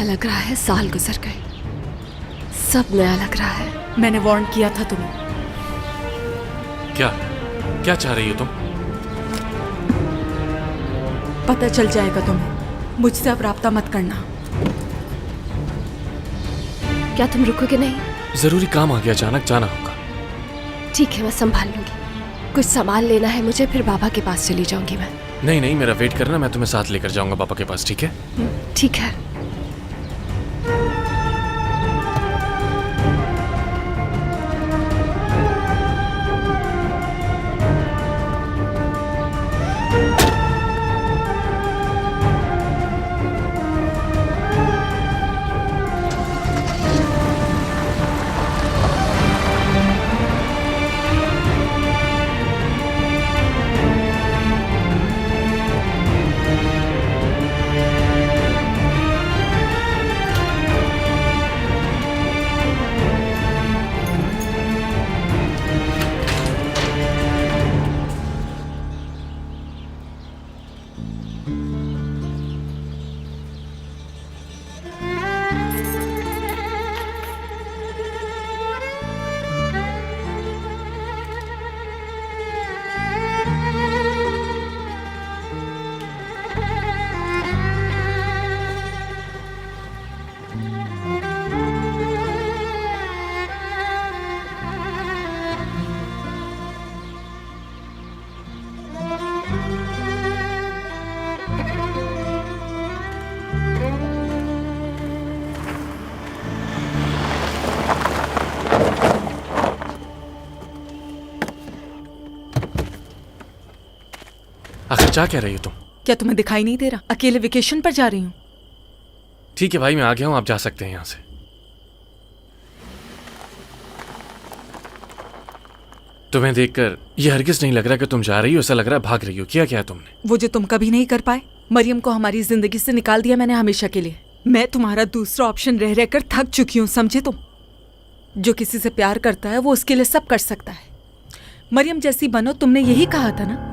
ऐसा लग रहा है साल गुजर गए, सब नया लग रहा है। मैंने वार्न किया था तुम्हें। क्या क्या चाह रही हो तुम? पता चल जाएगा तुम्हें, मुझसे अब राब्ता मत करना। क्या तुम रुकोगे नहीं? जरूरी काम आ गया, अचानक जाना होगा। ठीक है, मैं संभाल लूंगी। कुछ सामान लेना है मुझे, फिर बाबा के पास चली जाऊंगी मैं। नहीं नहीं, मेरा वेट करना, मैं तुम्हें साथ लेकर जाऊंगा पापा के पास, ठीक है? ठीक है। आखिर क्या कह रही हो तुम? क्या तुम्हें दिखाई नहीं दे रहा? अकेले वेकेशन पर जा रही हूँ। ठीक है भाई, मैं आ गया हूं, आप जा सकते हैं यहां से। तुम्हें देखकर यह हरगिज नहीं लग रहा कि तुम जा रही हो, ऐसा लग रहा है भाग रही हो। किया क्या है तुमने? वो जो तुम कभी नहीं कर पाए, मरियम को हमारी जिंदगी से निकाल दिया मैंने हमेशा के लिए। मैं तुम्हारा दूसरा ऑप्शन रह रहकर थक चुकी हूँ, समझे तुम? जो किसी से प्यार करता है वो उसके लिए सब कर सकता है। मरियम जैसी बनो, तुमने यही कहा था ना?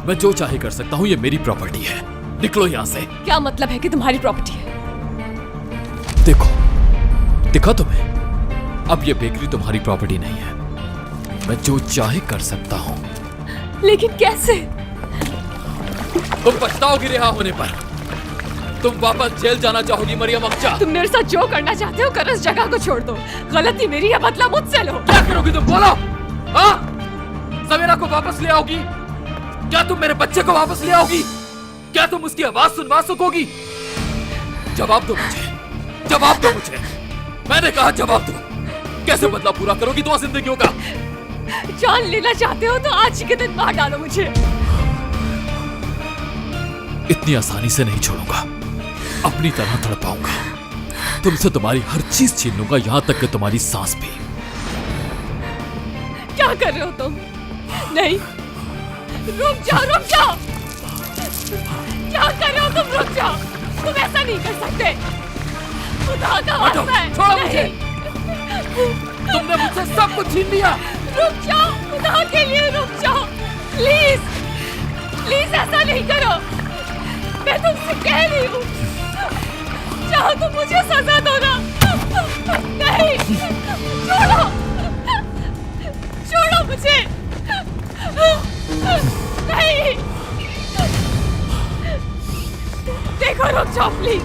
मैं जो चाहे कर सकता हूँ, ये मेरी प्रॉपर्टी है। निकलो यहाँ से। क्या मतलब है कि तुम्हारी प्रॉपर्टी है? देखो, दिखा तुम्हें? अब ये बेकरी तुम्हारी प्रॉपर्टी नहीं है। मैं जो चाहे कर सकता हूँ। लेकिन कैसे? तुम पछताओगी रिहा होने पर। तुम वापस जेल जाना चाहोगी मरियम अख्जा। तुम मेरे साथ जो करना चाहते हो करो, इस जगह को छोड़ दो। गलती मेरी है, बदला मुझसे लो। क्या करोगी तुम? बोलो। हाँ? सवेरा को वापस ले आओगी? क्या तुम मेरे बच्चे को वापस ले आओगी? क्या तुम उसकी आवाज सुनवा सकोगी? जवाब दो मुझे, जवाब दो मुझे। मैंने कहा जवाब दो। कैसे बदला पूरा करोगी तुम जिंदगियों का? जान लेना चाहते हो तो आज ही के दिन मार डालो मुझे। इतनी आसानी से नहीं छोड़ूंगा, अपनी तरह तड़पाऊंगा। तुमसे तुम्हारी हर चीज छीन लूंगा, यहां तक कि तुम्हारी सांस भी। क्या कर रहे हो तुम? नहीं, रुक जाओ, रुक जाओ। क्या कर रहे हो तुम? रुक जाओ, तुम ऐसा नहीं कर सकते। खुदा का वास्ता है, छोड़ो नहीं। तुमने मुझसे सब कुछ छीन लिया। रुक जाओ, खुदा के लिए रुक जाओ, प्लीज प्लीज ऐसा नहीं करो। मैं तुमसे कह रही हूँ, चाहो तो मुझे सजा दो ना। नहीं, छोड़ो, छोड़ो मुझे। नहीं, देखो, रुक जाओ प्लीज।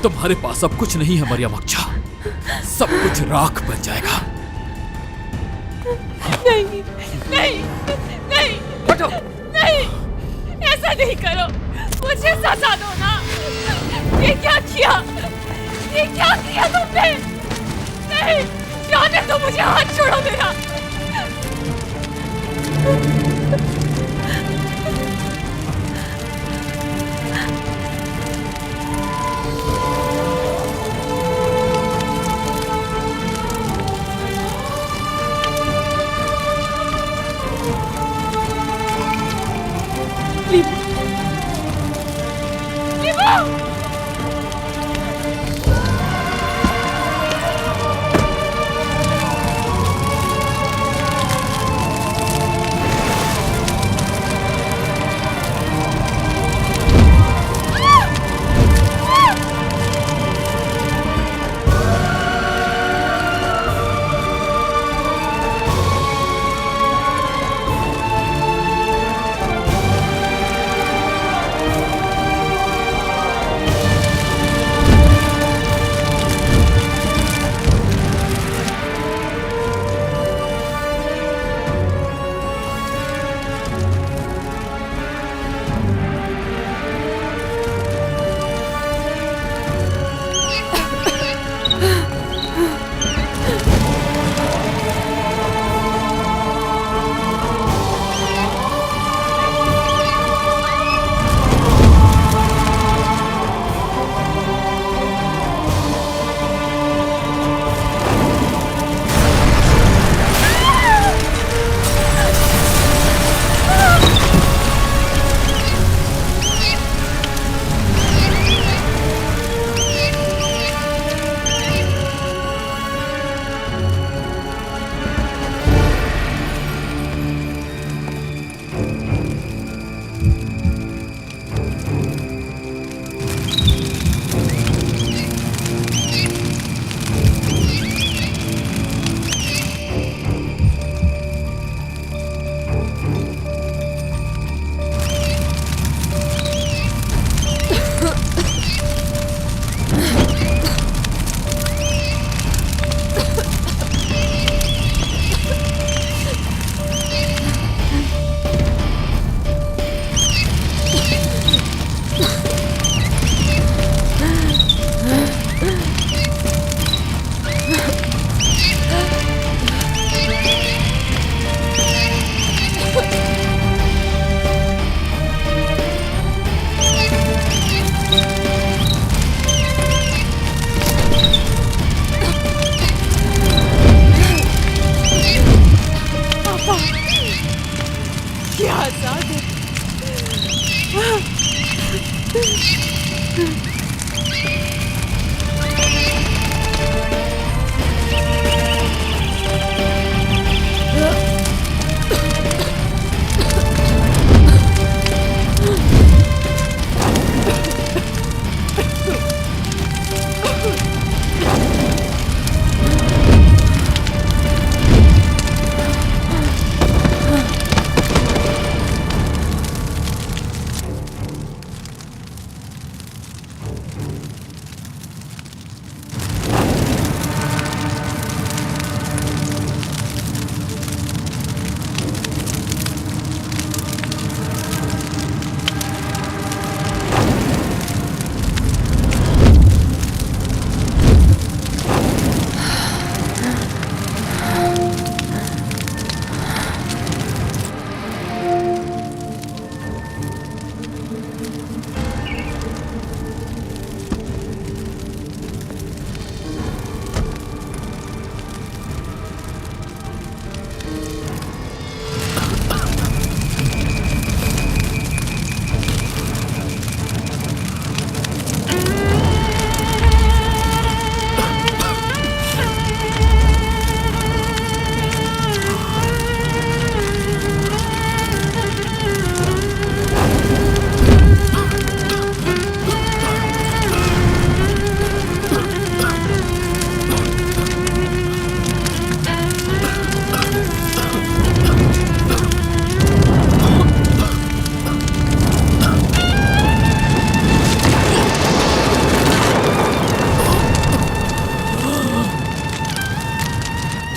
तुम्हारे पास अब कुछ नहीं है मरियम अक्छा, सब कुछ राख बन जाएगा। नहीं नहीं नहीं, हटो। नहीं, ऐसा नहीं करो, मुझे सजा दो ना। ये क्या किया? ये क्या किया तुमने? नहीं, जाने दो मुझे, हाथ छोड़ो मेरा।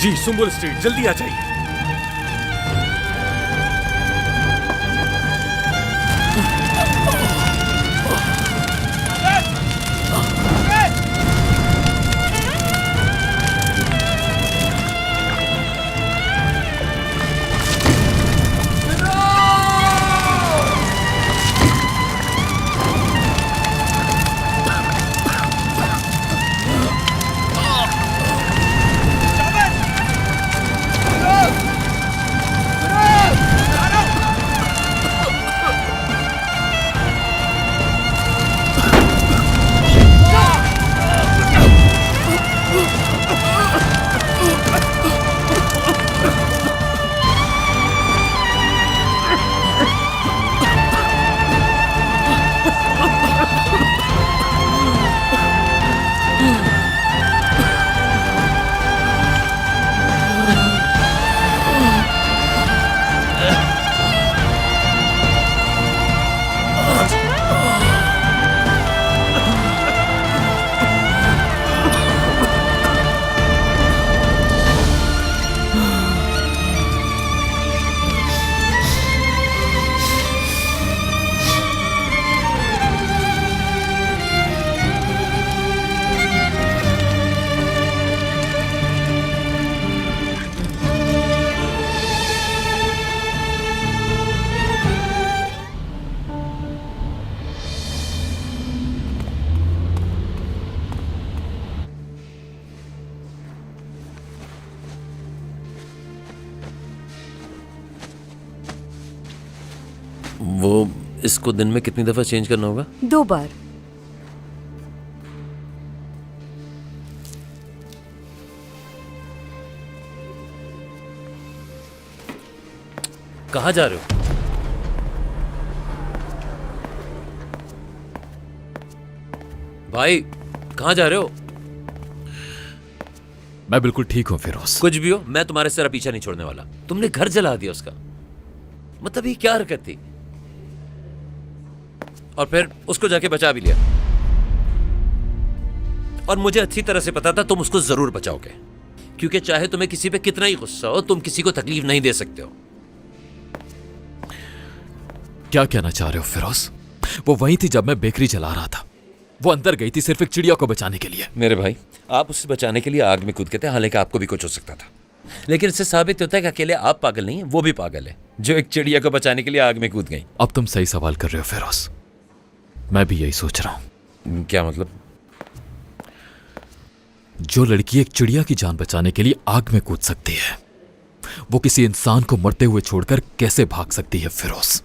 जी, सुम्बुल स्ट्रीट, जल्दी आ जाइए। वो इसको दिन में कितनी दफा चेंज करना होगा? 2 बार। कहाँ जा रहे हो? भाई कहाँ जा रहे हो? मैं बिल्कुल ठीक हूँ फिरोज। कुछ भी हो, मैं तुम्हारे सिर पीछा नहीं छोड़ने वाला। तुमने घर जला दिया उसका, मतलब ये क्या हरकत थी? और फिर उसको जाके बचा भी लिया, और मुझे अच्छी तरह से पता था तुम उसको जरूर बचाओगे, क्योंकि चाहे तुम्हें किसी पे कितना ही गुस्सा हो, तुम किसी को तकलीफ नहीं दे सकते हो। क्या कहना चाह रहे हो फिरोज? वो वही थी जब मैं बेकरी चला रहा था। वो अंदर गई थी सिर्फ एक चिड़िया को बचाने के लिए। मेरे भाई, आप उससे बचाने के लिए आग में कूद गए थे, हालांकि आपको भी कुछ हो सकता था, लेकिन इससे साबित होता है कि अकेले आप पागल नहीं है, वो भी पागल है जो एक चिड़िया को बचाने के लिए आग में कूद गई। अब तुम सही सवाल कर रहे हो फिरोज, मैं भी यही सोच रहा हूं। क्या मतलब? जो लड़की एक चिड़िया की जान बचाने के लिए आग में कूद सकती है, वो किसी इंसान को मरते हुए छोड़कर कैसे भाग सकती है फिरोज?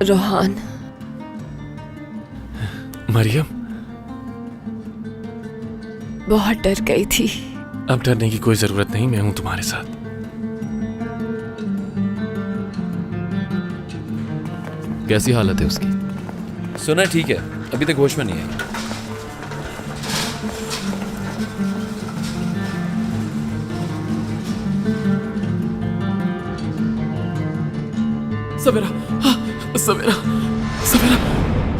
रोहान, मरियम, बहुत डर गई थी। अब डरने की कोई जरूरत नहीं, मैं हूं तुम्हारे साथ। कैसी हालत है उसकी? सुना ठीक है, अभी तक होश में नहीं आई। सवेरा, सवेरा, सवेरा,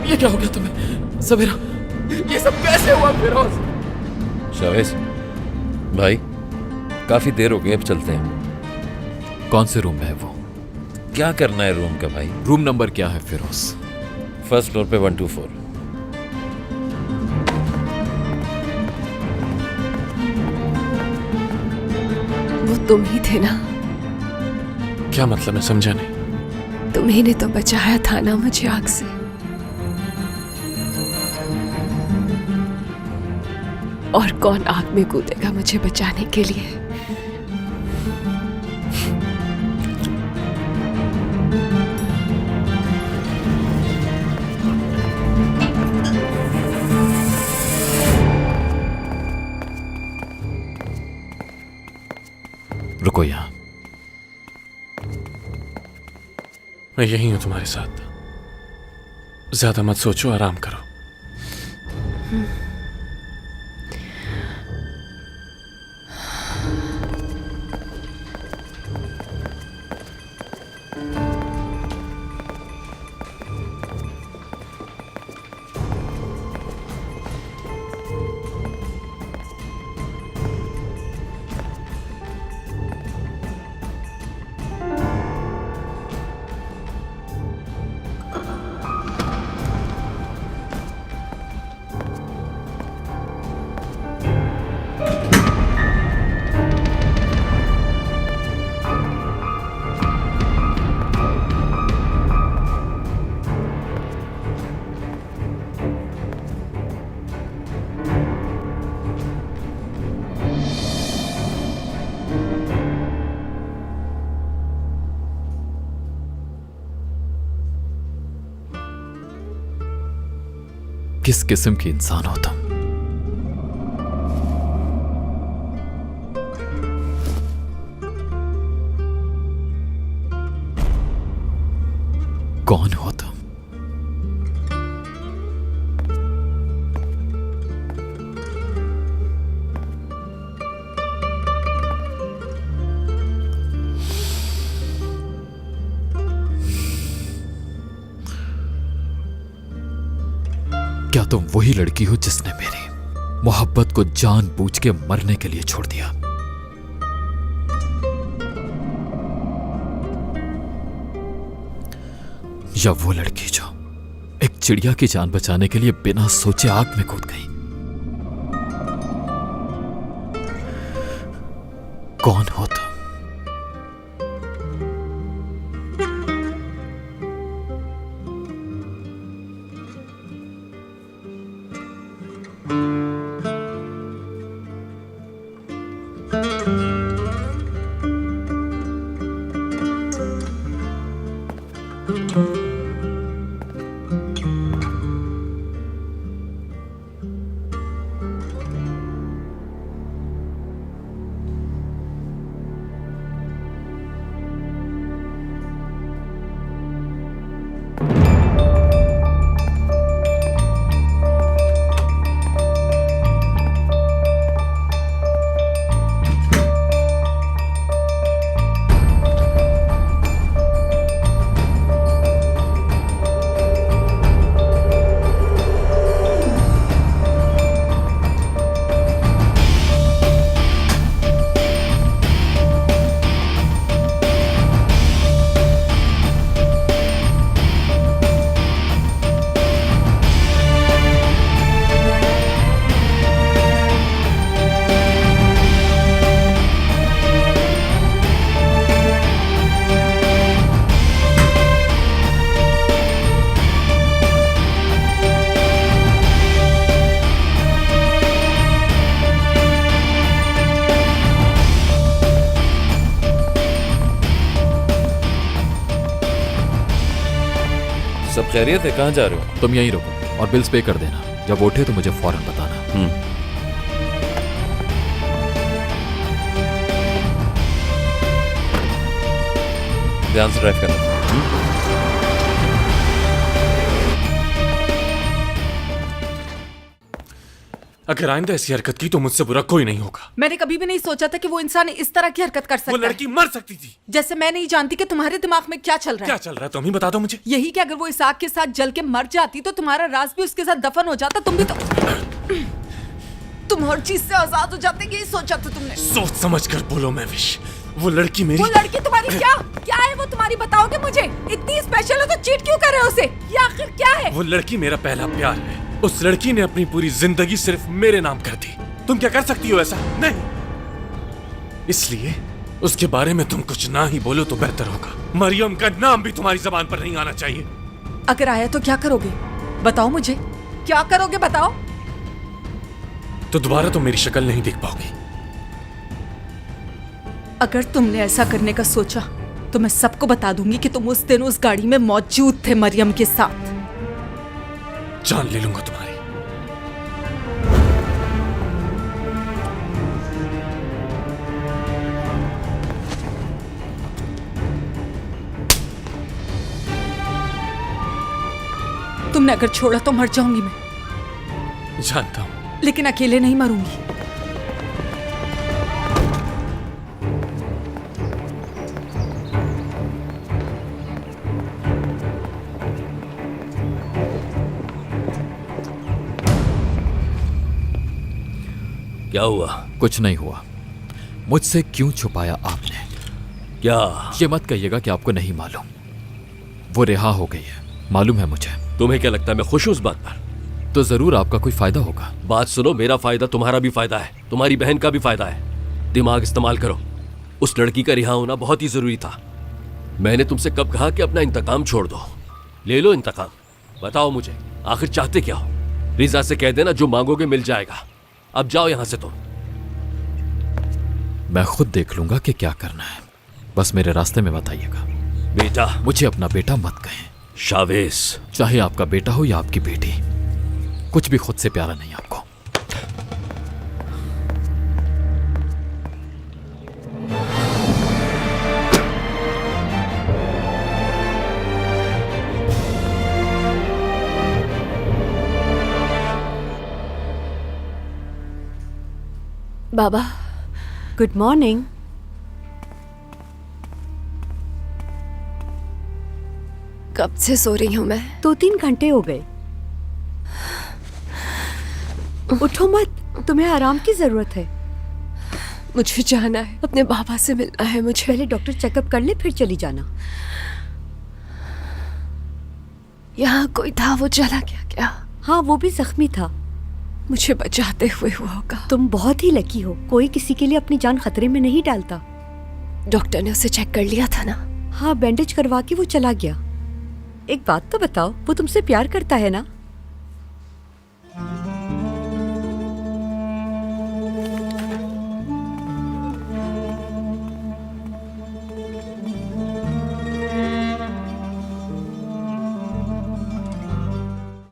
ये क्या हो गया तुम्हें? सवेरा, ये सब कैसे हुआ फिरोज? शावेज भाई, काफी देर हो गई, अब चलते हैं। कौन से रूम में है वो? क्या करना है रूम का भाई? रूम नंबर क्या है फिरोज? फर्स्ट फ्लोर पे 124। वो तुम ही थे ना? क्या मतलब? मैं समझा नहीं। तुम्ही ने तो बचाया था ना मुझे आग से। और कौन आग में कूदेगा मुझे बचाने के लिए? रुको यहां, मैं यही हूं तुम्हारे साथ। ज्यादा मत सोचो, आराम करो। किस किस्म के इंसान हो तुम? कौन हो तुम? क्या तुम वही लड़की हो जिसने मेरी मोहब्बत को जानबूझ के मरने के लिए छोड़ दिया? या वो लड़की जो एक चिड़िया की जान बचाने के लिए बिना सोचे आग में कूद गई? कौन हो तुम? सब खैरियत है? कहाँ जा रहे हो? तुम यहीं रुको और बिल्स पे कर देना। जब उठे तो मुझे फौरन बताना। ध्यान से ड्राइव करना। अगर आइंदा ऐसी हरकत की तो मुझसे बुरा कोई नहीं होगा। मैंने कभी भी नहीं सोचा था कि वो इंसान इस तरह की हरकत कर सकता वो है। लड़की मर सकती थी। जैसे मैं नहीं जानती कि तुम्हारे दिमाग में क्या चल रहा क्या है। चल रहा है तुम ही बता दो मुझे। यही कि अगर वो इस आग के साथ जल के मर जाती तो तुम्हारा राज भी उसके साथ दफन हो जाता। तुम भी तो तुम हर चीज से आजाद हो जाते। यही सोचा था तुमने। सोच समझ कर बोलो महविश। वो लड़की मेरी। वो लड़की तुम्हारी क्या है वो तुम्हारी? बताओगे मुझे? इतनी स्पेशल हो तो चीट क्यों कर रहे हो उसे? ये आखिर क्या है? वो लड़की मेरा पहला प्यार है। उस लड़की ने अपनी पूरी जिंदगी सिर्फ मेरे नाम कर दी। तुम क्या कर सकती हो ऐसा? नहीं। इसलिए उसके बारे में तुम कुछ ना ही बोलो तो बेहतर होगा। मरियम का नाम भी तुम्हारी जबान पर नहीं आना चाहिए। अगर आया तो क्या करोगे? बताओ मुझे, क्या करोगे बताओ? तो दोबारा तुम मेरी शक्ल नहीं देख पाओगी। अगर तुमने ऐसा करने का सोचा तो मैं सबको बता दूंगी कि तुम उस दिन उस गाड़ी में मौजूद थे मरियम के साथ। जान ले लूंगा तुम्हारी। तुमने अगर छोड़ा तो मर जाऊंगी मैं। जानता हूं। लेकिन अकेले नहीं मरूंगी। क्या हुआ? कुछ नहीं हुआ। मुझसे क्यों छुपाया आपने? क्या? ये मत कहिएगा कि आपको नहीं मालूम। वो रिहा हो गई है, मालूम है मुझे। तुम्हें क्या लगता है मैं खुश हूं इस बात पर? तो जरूर आपका कोई फायदा होगा। बात सुनो, मेरा फायदा तुम्हारा भी फायदा है, तुम्हारी बहन का भी फायदा है। दिमाग इस्तेमाल करो। उस लड़की का रिहा होना बहुत ही जरूरी था। मैंने तुमसे कब कहा कि अपना इंतकाम छोड़ दो? ले लो इंतकाम। बताओ मुझे, आखिर चाहते क्या हो? रिजा से कह देना जो मांगोगे मिल जाएगा। अब जाओ यहां से तुम। मैं खुद देख लूंगा कि क्या करना है, बस मेरे रास्ते में बताइएगा। बेटा। मुझे अपना बेटा मत कहें। शावेस। चाहे आपका बेटा हो या आपकी बेटी, कुछ भी खुद से प्यारा नहीं आपको। बाबा, गुड मॉर्निंग। कब से सो रही हूँ मैं? 2-3 घंटे हो गए। उठो मत, तुम्हें आराम की जरूरत है। मुझे जाना है, अपने बाबा से मिलना है मुझे। पहले डॉक्टर चेकअप कर ले, फिर चली जाना। यहाँ कोई था, वो चला गया क्या? हाँ, वो भी जख्मी था। मुझे बचाते हुए हुआ होगा। तुम बहुत ही लकी हो, कोई किसी के लिए अपनी जान खतरे में नहीं डालता। डॉक्टर ने उसे चेक कर लिया था ना? हाँ, बैंडेज करवा के वो चला गया। एक बात तो बताओ, वो तुमसे प्यार करता है ना?